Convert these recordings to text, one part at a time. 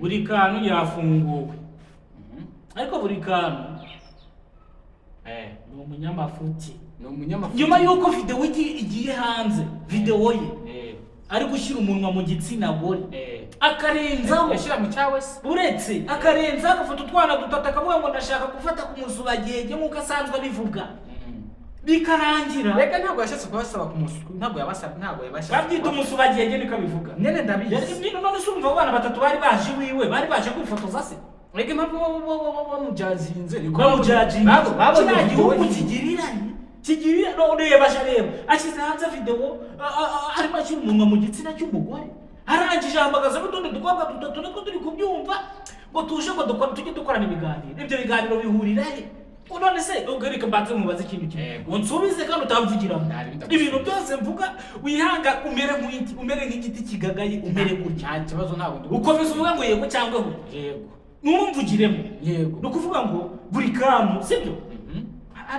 buri kantu yafunguwe ariko buri kantu ni umunyamafuti nyuma yuko video igiye hanze video ye ari gushyira umunwa mu gitsina gore akarenzaho yashira mu cyawe se uretse akarenza agafata utwana dutata akavuga ngo ndashaka gufata ku musubagenge nk'uko asanzwe abivuga bikarangira reka ntabwo yashatse kubasaba ku musuku ntabwo yabasaba babyita umusubagenge niko bivuga nene ndabizi none se umva abana batatu bari baje wiwe bari baje kwifotoza se reka impamvu bamujazinze kiriya gihugu kigirira none bashareba ashyize hanze video arimo ashyira umunwa mu gitsina cy'umugore arangije ahamagaza n'utundi dukobwa dutatu niko turi kubyumva ngo tuje ngo tujye dukorana ibiganiro ibyo biganiro bihurira he none se ubwo reka mbanze mubaze ikintu kimwe unsubize kandi utamvugiramo ibintu byose mvuga wihanga umere nk'igiti kigagaye umere gutya nta kibazo ntabwo ukomeza uvuga ngo yego cyangwa ho yego numvugiremo yego no kuvuga ngo buri kamu sibyo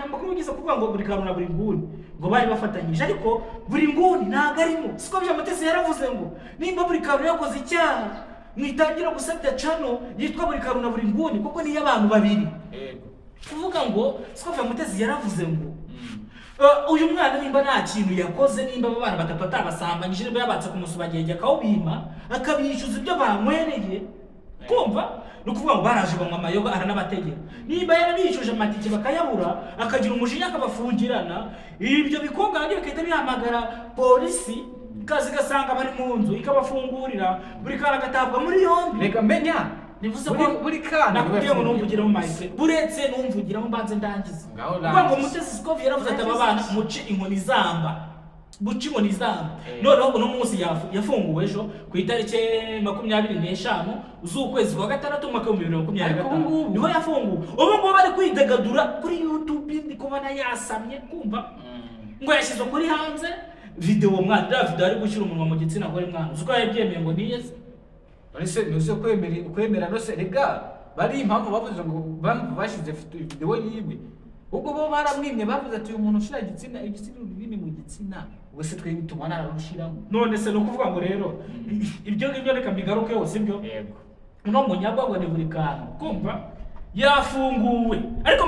amakuru ugize kuvuga ngo buri kantu na buri nguni ngo bari bafatanyije ariko buri nguni ntago arimo siko by'amatesi yaravuze ngo nimba buri kantu yakoze icyaha mwitangira gusabya cano yitwa buri kantu na buri nguni kuko niyo abantu babiri kuvuga ngo siko by'amatesi yaravuze ngo uyu mwana nimba nta kintu yakoze nimba abana batatu atabasambanyije nimba yabatse kumusubagenge akawubima akabishyuza ibyo banywereye kumva nukuvuga ngo baraje banywa amayoga aranabategera nimba yarabishuje amatike bakayabura akagira umujinya akabafungirana ibyo bikobwa kandi bikahita bihamagara polisi ikazi gasanga bari mu nzu ikabafungurira buri kana gatabwa muri yombi reka menya nivuze ko buri kana nakubwiye ngo numvugiramo mayise buretse numvugiramo mbanze ndangize kuvuga ngo Mutesi Scoff yaravuze ati aba bana muce inkoni zamba buci inkoni zamba noneho uno munsi yafunguwe ejo ku itariki 25 z'ukwezi kwa gatandatu mu 2025 niho yafunguwe ubu ngo bari kwidagadura kuri YouTube ndi kubona yasamye kumva ngo yashyize kuri hanze video mwana David ari gushyira umunwa mu gitsina gore mwana uko yabyemeye ngo niyeze nose kwemera nose rega bari impamvu bavuze ngo bashyize video yiwe ubwo bo baramwimye bavuze ati uyu muntu ushira igitsina ururimi mu gitsina wese twe tubona ararushiramo none se no kuvuga ngo rero ibyo ngibyo reka mbigaruke hose ibyo yego uno munyagwa ni buri kantu kumva yafunguwe ariko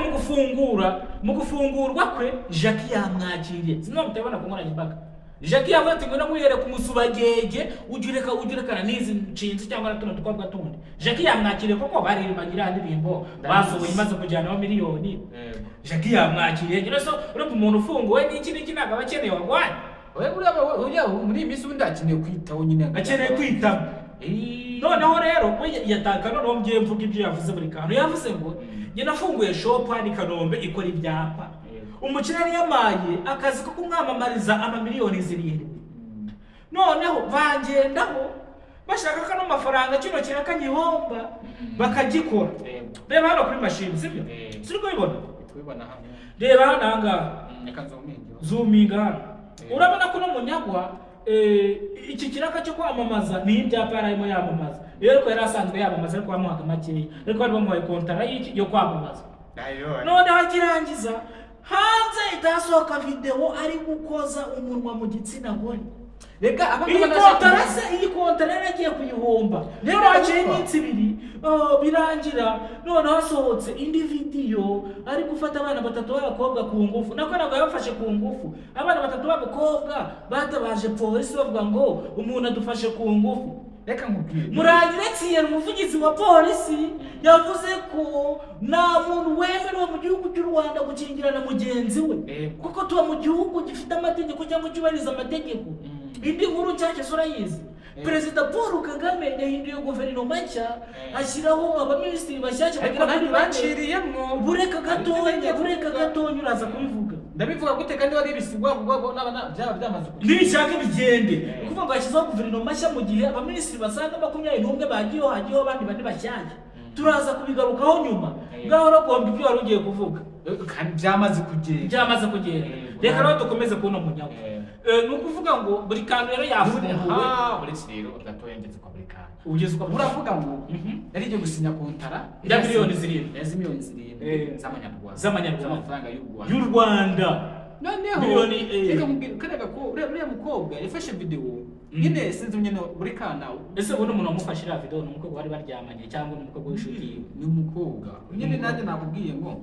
mu gufungurwa kwe Jackie yamwakiriye sinaba mutabona ku nkoranya imbaga Jackie yavuze ati ngo namwihere ku musubagenge ujurekana n'izi nshinzi cyangwa natuno dukobwa tundi Jackie yamwakiriye kuko baririmbagira indirimbo basohoye imaze kujyana wa miliyoni Jackie yamwakiriye rero so urumva umuntu ufunguwe n'iki ntago abakeneye wagwanye uriya muri imisi undi akeneye kwitaho nyine akeneye kwitaho noneho rero yataka noneho mgiye mvuga ibyo yavuze buri kantu yavuze ngo njye nafunguye shop hano Kanombe ikora ibyapa umukire yari yamaye akazi ko kumwamamariza amamiliyoni 7 noneho bangendaho bashaka ko amafaranga kino kirakanyihomba bakagikora reba hano kuri machine sibyo suri kubibona hano reba hano anga zoominga hano urabona ko no munyagwa iki kiraka cyo kwamamaza ni ibyapa yarimo yamamaza rero ko yari asanzwe yamamaza ariko bamuhaga makeya ariko bari bamuhaye kontara yo kwamamaza none hakirangiza hanze itasohoka video ari gukoza umunwa mu gitsina gore rega iyi kontara yaragiye kuyihomba rero haciye iminsi 2 birangira none hasohotse indi video ari gufata abana batatu b'abakobwa ku ngufu nako nabwo yabafashe ku ngufu abana batatu b'abakobwa batabaje polisi bavuga ngo umuntu adufashe ku ngufu reka nkubwire Murangiretsiye umuvugizi wa polisi yavuze ko nta muntu wemerewe mu gihugu cy'u Rwanda gukingirana mugenzi we kuko tuba mu gihugu gifite amategeko cyangwa cyubahiriza amategeko indi nkuru cyake surayizi Perezida Paul Kagame yahinduye guverinoma nshya ashyiraho abaminisitiri bashyashya bagira kuri baciriyemo bureka gatonya uraza kubivuga ndabivuga gute kandi wari bisigwa ngo n'abana byamaze nishaka bigende kuvuga ngo ashyizeho guverinoma nshya mu gihe abaminisitiri basaga 21 bagiyeho abandi bane bashyashya turaza kubigarukaho nyuma ngaho ragomba ibyo wari ugiye kuvuga kandi byamaze kugenda reka rero dukomeze kubona munyago nukuvuga ngo buri kantu rero yafunguwe buri rero ugatoyengeze kwa buri kantu ugeze kwa uravuga ngo yari igiye gusinya kontara ya miliyoni 7 z'amanyarwanda z'amafaranga y'u Rwanda noneho miliyoni reka mubwire ko uriya mukobwa yafashe video nyine sinzi nyine buri kana ese ubu umuntu wamufashe iriya video ni umukobwa bari baryamanye cyangwa ni umukobwa w'inshuti yiwe? ni umukobwa nyine nanjye nakubwiye ngo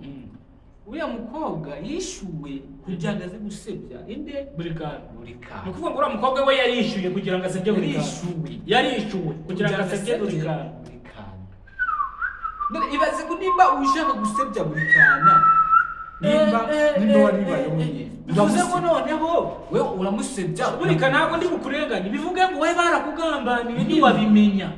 uriya mukobwa yishyuwe kugira ngo aze gusebya inde buri kantu. buri Ni kana ukuvuga ngo uriya mukobwa we yarishyuye kugira ngo asebye buri kantu. Yarishyuwe kugira ngo asebye buri kantu. none ibaze ko nimba ushaka gusebya buri kana nimba waribaye wenyine bivuze ngo noneho we uramusebya buri kantu ntabwo ndi bukurenganye, bivuge ngo we barakugambaniye ntiwabimenya.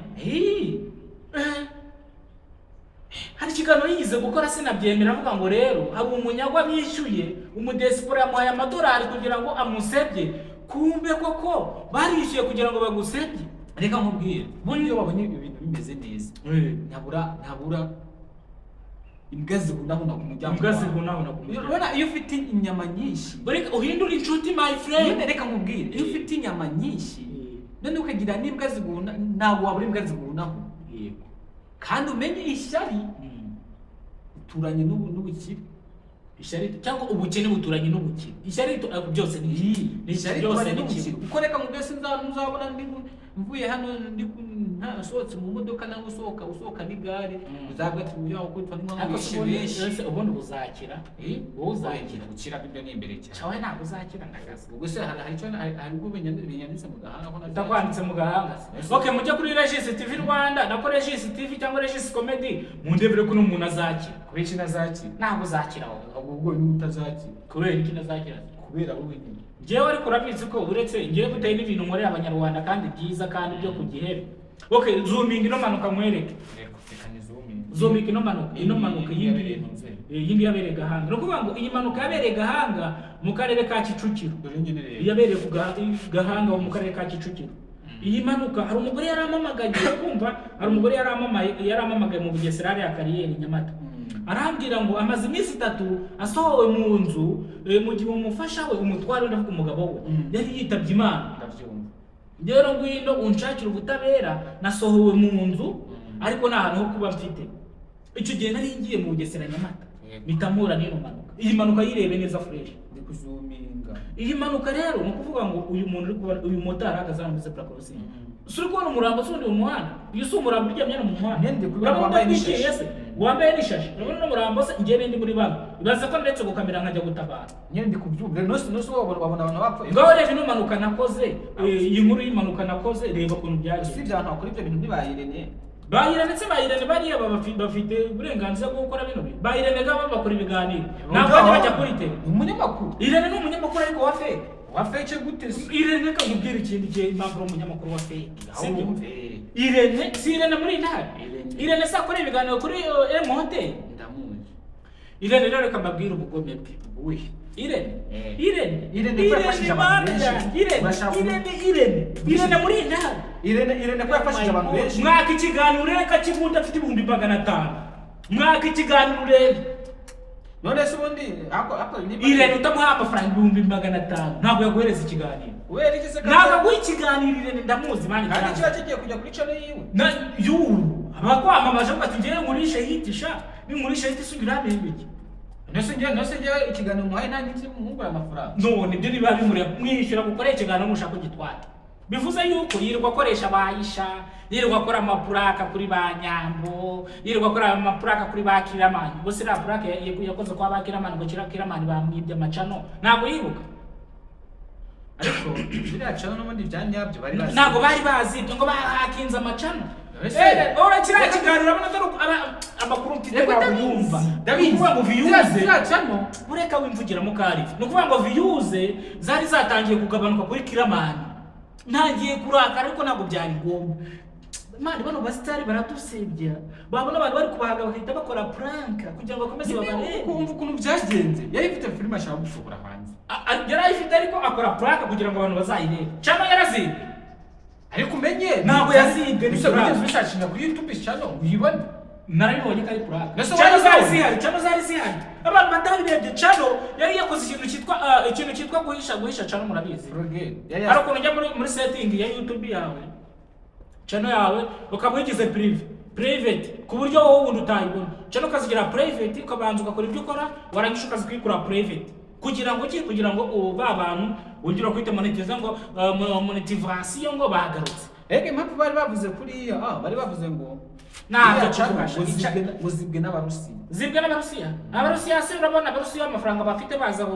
Hari ikiganiro yigize gukora sinabyemera avuga ngo rero hari umunyagwa bishyuye umudesipora yamuhaye amadolari kugira ngo amusebye, kumbe koko barishyuye kugira ngo bagusebye. reka nkubwire bundi iyo babonye ibintu bimeze neza ntabura imbwa zihunahuna ku muryango urabona iyo ufite inyama nyinshi uhindura inshuti my friend. reka nkubwire iyo ufite inyama nyinshi none ukagira n'imbwa ziguhuna ntabwo wabura imbwa ziguhunaho kandi umenye ishyari uturanye n'ubukire. Ishyari cyangwa ubukene buturanye n'ubukire. Ishyari byose ni ishyari byose n'ubukire. Uko reka mu bwese nzabona mvuye hano ntasohotse mu modoka nangwa usohoka n'igare uzabwa ati uyu aho kwitwa n'inkono benshi ubundi buzakira. Wowe uzakira gukira bibyo ni imbere cyane. Cyawe ntabwo uzakira ndagaza. Ubwo se hari ubwo binyanditse mu gahanga ko ndakwanditse mu gahanga. Okay, mujye kuri Regis TV Rwanda na ko Regis TV cyangwa Regis Comedy mundebere ko n'umuntu azakira. Kubera iki nazakira? Ntabwo uzakira wowe. Ubwo ni utazakira. Kubera iki nazakira? Kubera wowe nyine. Jewe ariko urabizi ko uretse ngiye guteye n'ibintu nkorera abanyarwanda kandi byiza kandi byo ku gihe. Okay, zooming ino manuka mwereke. Zooming ino manuka yindi yabereye Gahanga. No kuvuga ngo iyi manuka yabereye Gahanga mu karere ka Kicukiro. Yabereye ku Gahanga mu karere ka Kicukiro. Iyi manuka hari umugore yaramamagaye kumva, hari umugore yaramamagaye mu Bugesera ya kariyeri Nyamata. Arambwira ngo amaze iminsi 3 asohowe mu nzu mu gihe umufasha we umutware ndavuga umugabo we yari yitabye Imana. Ndavyumva. Rero ngwino unshakira ubutabera nasohowe mu nzu ariko nta hantu ho kuba mfite. Icyo gihe nari ngiye mu Bugesera Nyamata mitamura n'ino manuka. Iyi manuka yirebe neza fresh ndi kuzuminga. Iyi manuka rero ni ukuvuga ngo uyu muntu uri kuba uyu motari agazana muri zebra crossing. Suri kubona umurambo sundi mu muhanda. Iyo si umurambo uryamye mu muhanda. Nende kubona wambaye n'ishashi. Wambaye n'ishashi. Urabona n'umurambo se ngiye ndi muri bamwe. Ibaza ko ndetse gukamera nkajya gutabara. Nyende kubyumva. Nose wabona abantu bapfa. Ngaho reba ino manuka nakoze. Iyi nkuru y'impanuka nakoze reba ukuntu byaje. Si byantu akora ibyo bintu ntibayirene. Bayirene ndetse bayirene bariya bafite uburenganzira bwo gukora bino bintu. Bayirene gaba bakora ibiganiro. Ntabwo bajya kuri tele. Umunyamakuru. Irene ni umunyamakuru ariko wa fake. Wafeche gute? Irene kamubwira ikindi gihe impamvu umunyamakuru wa fake. Irene si Irene muri intare. Irene sa kuri ibiganiro kuri Hotel. Ndamuzi. Irene rero kamabwira ubugome bwe. We. Irene ko yafashije abantu benshi. Irene muri intare. Irene ko yafashije abantu benshi. Mwaka ikiganiro reka kibunda afite 500. Mwaka ikiganiro rero. None se ubundi ako ni Irene utamuha amafaranga 500 ntabwo yaguhereza ikiganiro. Wera iki se kandi ntabwo guha ikiganiro Irene ndamuzi mani kandi kiba kigiye kujya kuri channel yiwe na abakwamamaje ko ati ngiye nkurisha hitisha ninkurisha hiti sugira bibiki. Nose ngiye ikiganiro muhaye nta nzi muhungura amafaranga. No nibyo niba bimuri mwishyura gukora ikiganiro mushaka gitwara. Bivuze yuko yirirwa akoresha bayisha, yirirwa akora amapuraka kuri ba Nyambo, yirirwa akora amapuraka kuri ba Kiramani. Bose ra puraka yakoze kwa ba Kiramani ngo Kiramani bamwibye amacano. Ntabwo yibuka. Ariko biriya cano n'ubundi byanyabyo bari bazi. Ntabwo bari bazi ngo bahakinze amacano. Ora kiriya kiganiro abona amakuru mfite yumva. Ndabivuga ngo viyuze. Cano Bureka wimvugira mu karifu. Nukuvuga ngo viyuze zari zatangiye kugabanuka kuri Kiramani. Ntagiye kurakara ariko ntabwo byari ngombwa. Mani bano basitari baradusebya. Babona abantu bari kubahaga bahita bakora prank kugira ngo bakomeze babare. Kumva ukuntu byagenze. Yari ifite filime ashaka gushobora hanze. Yari ifite ariko akora prank kugira ngo abantu bazayirebe. Chano yarazibye. Ariko umenye ntabwo yazibye ni prank. Bishacinga kuri YouTube channel uyibone. Narabibonye ko ari prank. Chano zari zihari. Abantu batabirebye Chano yari yakoze ikintu cyitwa guhisha Chano murabizi. Ariko unajya muri setting ya YouTube yawe. Chano yawe ukaba wigize private ku buryo wowe wundi utayibona. Chano kazigira private ukabanza ugakora ibyo ukora warangisha ukazikura private. kugira ngo ba bantu ugira kwita monetize ngo monetivation ngo bagarutse. Ege impamvu bari bavuze kuriya bari bavuze ngo ntabyo uzibwe n'abarusiya. Zibwe n'abarusiya. Abarusiya se urabona abarusiya amafaranga bafite baza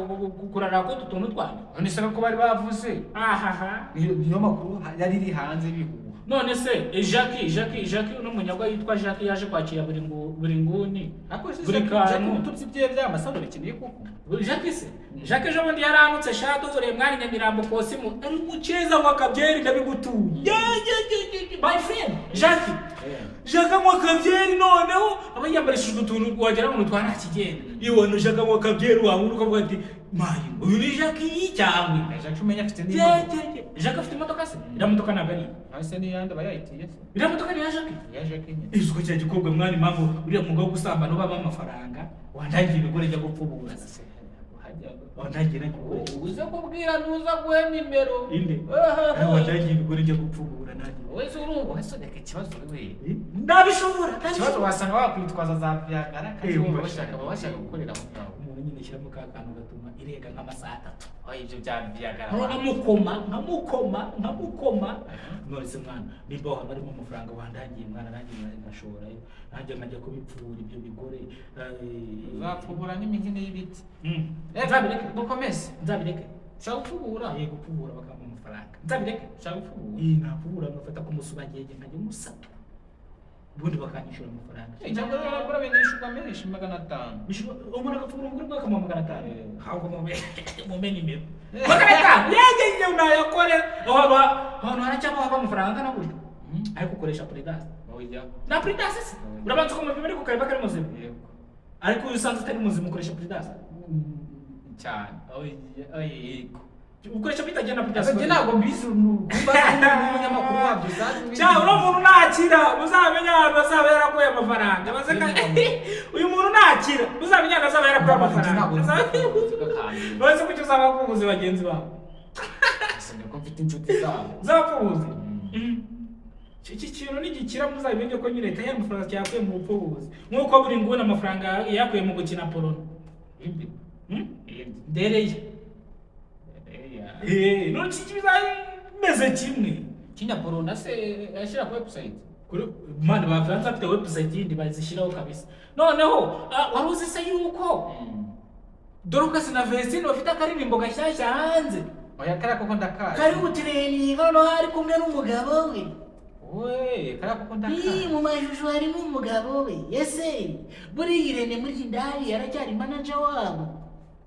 kurara ko tutuntu twandi. None se ko bari bavuze niyo makuru yari iri hanze bihuha. None se Jackie uno munyagwa yitwa Jackie yaje kwakira buri nguni. Buri kantu ututsi bye by'amasano bikeneye koko. Jackie ejo bundi yaranutse shado ure mwari Nyamirambo Kosimu ari guceza ngo akabyeri ndabigutuye. My friend Jackie ngo akabyeri noneho abayambarishije utuntu wagera mu twana kigenda. Iwono Jackie ngo akabyeri wankuru ukavuga ati mayi uyu ni Jackie cyangwa Jackie umenya afite n'imodoka. Jackie afite imodoka se? Iramodoka nabari. Ase ni yanda bayayitiye se. Iramodoka ni ya Jackie. Izuko cya gikobwa mwani mambo uriya mugabo gusambana ubaba amafaranga wandangiye ibigore jya gupfubura se. Wandangira ko uza kubwira nuza guhe nimero inde wandangiye ibigore jya gupfubura nanjye wese urumva wese ndeke ikibazo wewe ndabishobora ikibazo wasanga wakwitwaza za vyagara kandi bashaka gukorera mu tawo umuntu nyine shyira mu kakantu gatuma irega nk'amasaha 3 ibyo bya vyagara nkamukoma none se mwana nimba harimo amafaranga wandangiye mwana nanjye ngashora nanjye nkajya kubipfura ibyo bigore uzapfubura n'imihini y'ibiti nzabireke dukomeze nzabireke shaka gupfubura gupfubura bakampa amafaranga nzabireke shaka gupfubura napfubura ngafata ku musubagenge nkajya umusatu ubundi bakanyishura amafaranga cyangwa rero benishuka menshi 500 umuntu agapfubura umugore bwakamuha 500 ahubwo mumenye imbere 500 yegeye unayakore abantu haracyaba haba amafaranga angana gutyo ariko ukoresha Pridas na Pridas urabanza ukamenya ariko kareba kari muzima ariko usanze utari muzima ukoresha Pridas cyane yego ukoresha bitagenda Pridas je ntabwo mbizi n'umunyamakuru wabyo cyangwa uro muntu nakira muzamenya bazaba yarakuye amafaranga bazaka uyu muntu nakira muzamenya azaba yarakuye amafaranga baze kucyo uzaba kubuze bagenzi bawe sene ko mfite inshuti zabo zapubuze iki kintu nigikira muzabimenye ko nyine leta y'amafaranga cyakuye mu bupubuzi nkuko buri nguna amafaranga yakuye mu gukina polono ndereye none iki bizameze kimwe kinyapolona se yashira ku website kuri mani ba France afite website yindi bazishiraho kabisa noneho waruzi se yuko Dorcas na Vestine bafite akaririmbo gashyashya hanze oya kara koko ndakaje kari utireni hano hari kumwe n'umugabo we kara koko ndakaje mu mashusho harimo umugabo we ese buri Irene muri ndari yaracyari manager wabo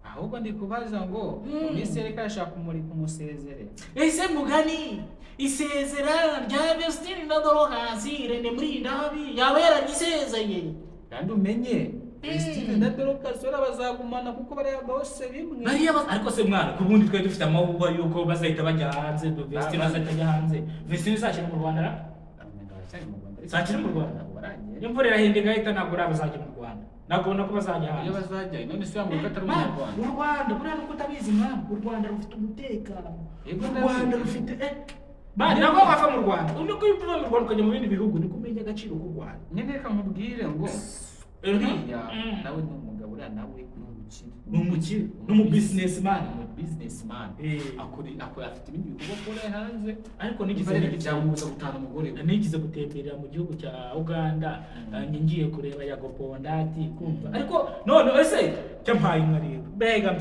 ahubwo ndi kubaza ngo umisere kashaka kumusezere ese mugani isezera rya Vestine na Dorcas Irene muri ndabi yaba yaragisezeye kandi umenye Vestine na Dorcas bazagumana kuko bari bose bimwe ariko se mwana kubundi twe dufite amahubwo yuko bazahita bajya hanze Vestine azajya hanze Vestine izashira mu Rwanda zakira mu Rwanda imvura irahinde gahita ntabwo bazajya mu Rwanda nagona ko bazajya hanze iyo bazajya none se yamuka atari mu Rwanda u Rwanda buriya nuko utabizi mwana u Rwanda rufite umutekano u Rwanda rufite bandi nabo bava mu Rwanda undi ko uva mu Rwanda ukajya mu bindi bihugu ni kumenya agaciro k'u Rwanda nyine reka nkubwire ngo nawe ni umugabo uriya nawe ni umukire n'umu businessman akora afite ibindi bikorwa kure hanze ariko byamubuza gutana umugore nigize gutemberera mu gihugu cya Uganda ngiye kureba Yago Pondati kumva ariko none ese cyampaye inka rero mbega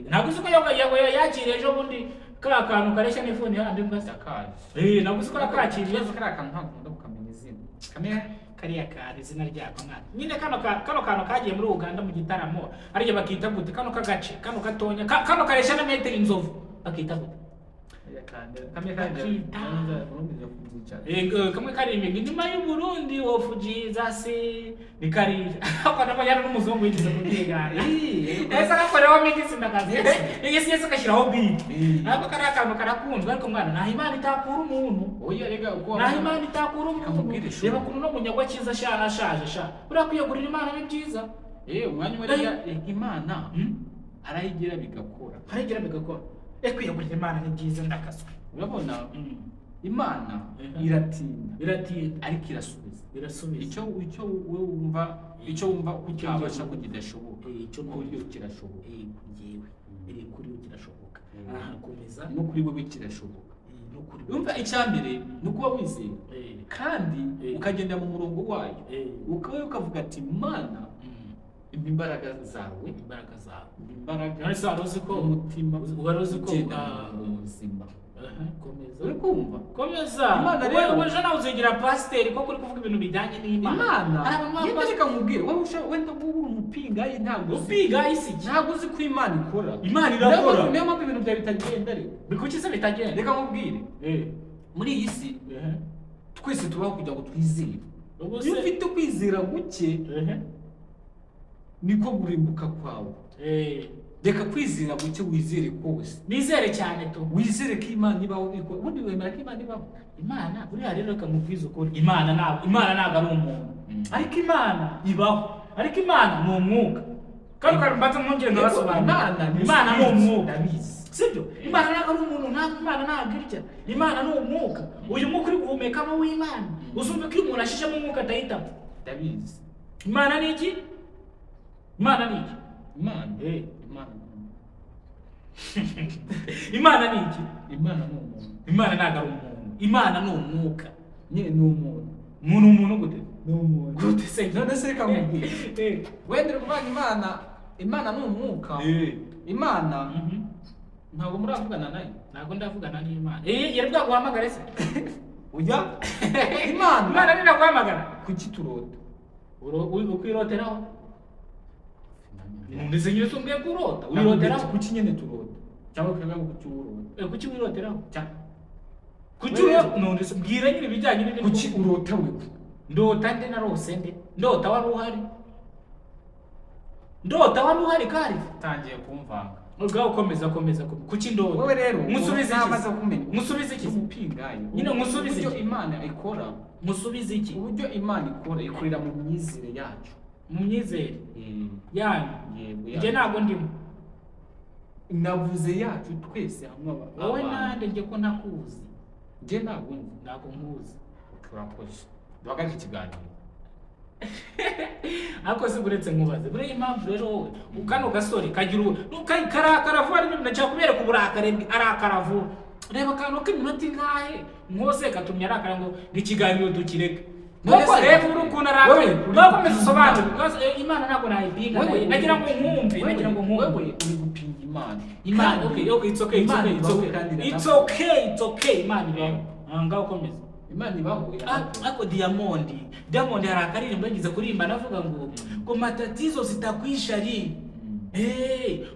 ntabwo uzi ko Yago yakiriye ejo bundi ka kantu kareshya n'ifuni handi mbasa kaje ntabwo uzi ko yakakiriye kariya kantu ntabwo nkunda kukamenya izina kamera kariya kari izina ryako mwana nyine kano kantu kagiye muri Uganda mu gitaramo arije bakita gute kano kagace kano gatonya kano kareshya na metero inzovu bakita gute kamwe karirimba inyuma y'u Burundi of Jesus ni kari akana bayana n'umuzungu yigize kubyigana ese akakoreho migisi ndakazi yesi akashiraho beat ariko kari akantu karakunzwe ariko mwana naho Imana itakura umuntu oya rega uko naho Imana itakura umuntu reba kuno no munyagwa cyiza ashaje buriya kwiyagurira Imana ni byiza umwanya umwe Imana arayigira bigakora kwiyagurira Imana ni byiza ndakaswe urabona imana iratinda ariko irasubiza icyo wumva kucyabasha kukidashoboka icyo n'uburyo kirashoboka ngewe kuri yo kirashoboka komeza no kuri wowe kirashoboka yumva icyambere ni ukuba wizeye kandi ukagenda mu murongo wayo ukavuga ati mana imbaraga zawe umutima mu buzima uri kumva komeza imana rero uje nawe uzigira pasiteri ko kuri kuvuga ibintu bijyanye n'imana reka nkubwire wenda uri umupingayi ntabwo uzi ko imana ikora irakora niyo mpamvu ibintu byawe bitagenda kuki se bitagenda reka nkubwire muri iyi si twese tubaho kugira ngo twizere iyo ufite kwizera guke niko gurimbuka kwawe reka kwizera guke wizere kose nizere cyane tu wizere ko imana ibaho ubundi wemera ko imana ibaho imana buriya rero reka mubwize ukuri imana ntabwo ari umuntu ariko imana ibaho ariko imana ni umwuka kandi mbaze mwongere ndabasobanurira imana ni umwuka sibyo imana ntabwo ari umuntu imana ntabwo irya imana ni umwuka uyu mwuka uri guhumekamo w'imana uzumve ko iyo umuntu ashishemo umwuka adahitamo ndabizi imana ni iki imana ni iki imana ni iki imana ni umuntu imana ntabwo ari umuntu imana ni umwuka nyine ni umuntu umuntu gute ni umuntu gute se none se reka nkubwire wenda uri kuvuga imana ni umwuka imana ntabwo muravugana nayo ntabwo ndavugana n'imana yari bwaguhamagare se ujya imana ni naguhamagara kuki turota ukwiroteraho ndetse nyine tumbwiye kurota wiroteraho kuki nyine turota cyangwa ukavuga ngo kuki urota kuki wiroteraho kuki urota none se bwira nyine ibijyanye n'ibyo kuki urota we ndota nde narose nde ndota wari uhari kari tangiye kumvanga ubwo komeza kuki ndota wowe rero musubize namaze kumenya musubize iki umupingayi nyine musubize uburyo imana ikora musubize iki uburyo imana ikora ikorera mu myizere yacu mu myizere yanyu njye ntabwo ndimo navuze yacu twese hamwe wowe nande njye ko ntakuzi njye ntabwo nkuzi turakoze duhagarike ikiganiro ariko se buretse nkubaze buriya impamvu rero wowe kano gasore kagira karavuga n'ibintu ndashaka kubereka uburakare arakara vuba reba akantu k'iminota ingahe nkose katumye arakara ngo ikiganiro dukireke nuko reba uri ukuntu arakaye nakomeza usobanure imana ntabwo nayipinga nagira ngo nkumve uri gupinga imana okay it's okay imana ibaho ngaho komeza imana ibaho ako Diamond hari akaririmbo yagize kuririmba navuga ngo matatizo zitakwisha ri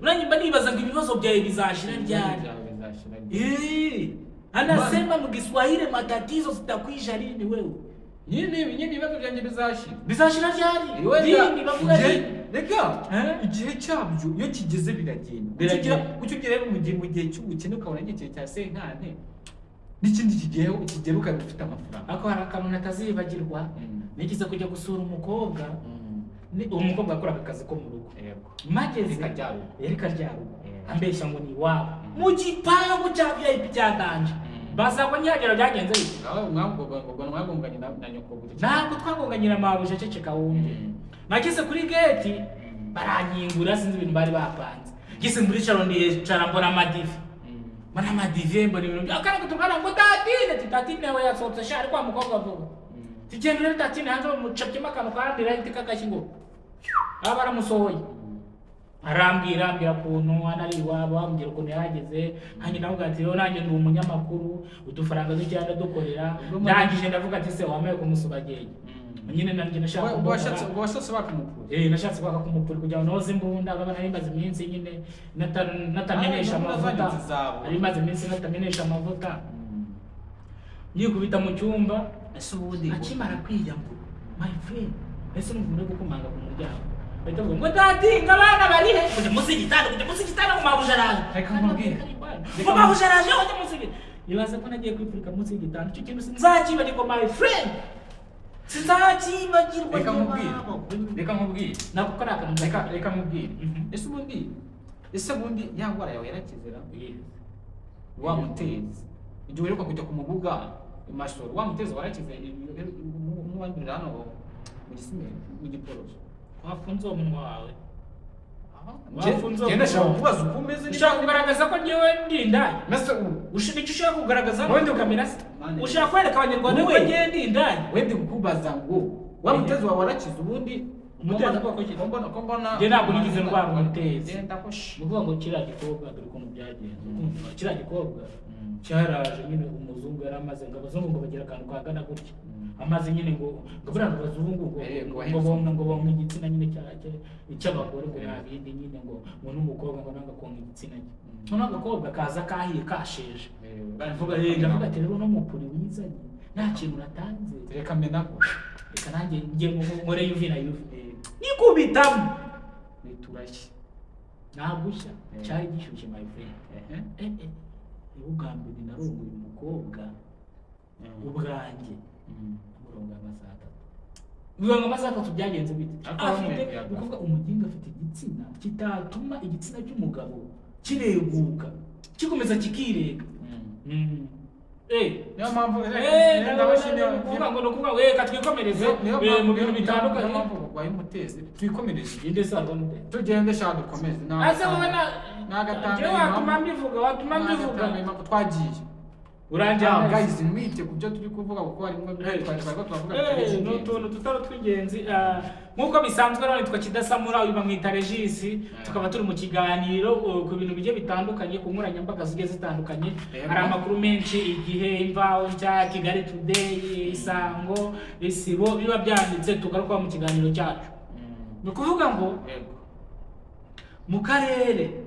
unanyimba nibaza ngo ibibazo byawe bizashira ryari anasema mu Kiswahili matatizo zitakwisha lini wewe nyine ibibazo byanjye bizashira ryari dini bavuga reka igihe cyabyo iyo kigeze biragenda kuki rero mu gihe cy'ubukene ukabona igihe cya senkane n'ikindi kigera ukabifite amafaranga ako hari akantu natazibagirwa nigize kujya gusura umukobwa umukobwa akoraga akazi ko mu rugo mageze karyarugo ambeshya ngo ni iwabo mu gipangu cya VIP cyaganje baza ko nyagera byagenze bite mwagonganye na nyoko gute ntabwo twagonganye na mabuje ceceka wumve nageze kuri gate baranyingura sinzi ibintu bari bapanze gise muri charo ndicara mbona amadive mbona ibintu akana kutukana ngo tatine we yasohotse shari kwa mukobwa vuba tigendera tatine hanze mucapye makano kandi renti kakashingo abaramusohoye arambwira kuntu anari iwabo ambwira ukuntu yahageze nanjye navuga ati yo nanjye ndi umunyamakuru udufaranga ducyanda dukorera ndangije ndavuga ati se wamaye kumusubageye nyine nanjye nashaka ubashatse bakamukura nashatse bakamukura kugira ngo noze imbunda baba nari maze iminsi nyine natamenesha amavuta ari maze iminsi natamenesha amavuta nyikubita mu cyumba ese ubundi akimara kwiyambura my friend ese numva gukomanga ku muryango Betul, ngo datinga abana bari he kujya munsi y'igitanda mu mabujaraje reka nkubwire mu mabujaraje ujya munsi yibaza ko nagiye kwipfurika munsi y'igitanda icyo kintu sinzakibagirwa my friend sinzakibagirwa reka nkubwire nako ko nakantu reka nkubwire ese ubundi ya ngwara yawe yarakizera wa mutezi igihe uheruka kujya ku mubuga Masoro wa Mutezi warakize n'uwandurira hano mu gisime mu giporoso wafunze uwo munwa wawe genda shaka kubaza uko umeze ushaka kugaragaza ko ngewe ndi indaya mase icyo ushaka kugaragaza wende ukamera se ushaka kwereka abanyarwanda ko ngewe ndi indaya wende kukubaza ngo wa Mutezi wawe warakize ubundi Umutezi bwoko ki kombona je ntabwo nigize ndwara Umutezi genda koshi nuvuga ngo kiriya gikobwa dore ukuntu byagenze kiriya gikobwa cyaraje nyine umuzungu yari amaze ngo abazungu ngo bagira akantu kagana gutya amaze nyine ngo buriya ngo abazungu ngo bonka igitsina nyine cy'abagore ngo nta bindi nyine ngo n'umukobwa ngo nanga konka igitsina cye noneho agakobwa kaza kahiye kasheje baravuga ndavuga ati rero no mupuri wizanye nta kintu natanze reka menako reka nanjye ngiye nkore yuvi na yuvi nikubitamo niturashye nagushya cyari gishyushye my friend ubwa mbere narongoye umukobwa ubwanjye murongo amasaha 3 murongo amasaha 3 byagenze bite afite ukuvuga umuginga afite igitsina kitatuma igitsina cy'umugabo kireguka kikomeza kikirega niyo mpamvu ndabashimira kuvuga ngo nukuvuga we katwikomereze mu bintu bitandukanye niyo mpamvu wayi Mutezi twikomereze inde sanga mute tugende shaka dukomeze ase wowe nagatanga watuma mbivuga twagiye uranjyana guys mwite kubyo turi kuvuga kuko hari mwe twari twavuga n'utuntu tutari tw'ingenzi nk'uko bisanzwe none twa Kidasamura uyu bamwita Regis tukaba turi mu kiganiro ku bintu bigiye bitandukanye ku nkoranyambaga zigiye zitandukanye hari amakuru menshi Igihe Imvaho Nshya Kigali Today Isango Isibo biba byanditse tugaruka mu kiganiro cyacu ni ukuvuga ngo mu karere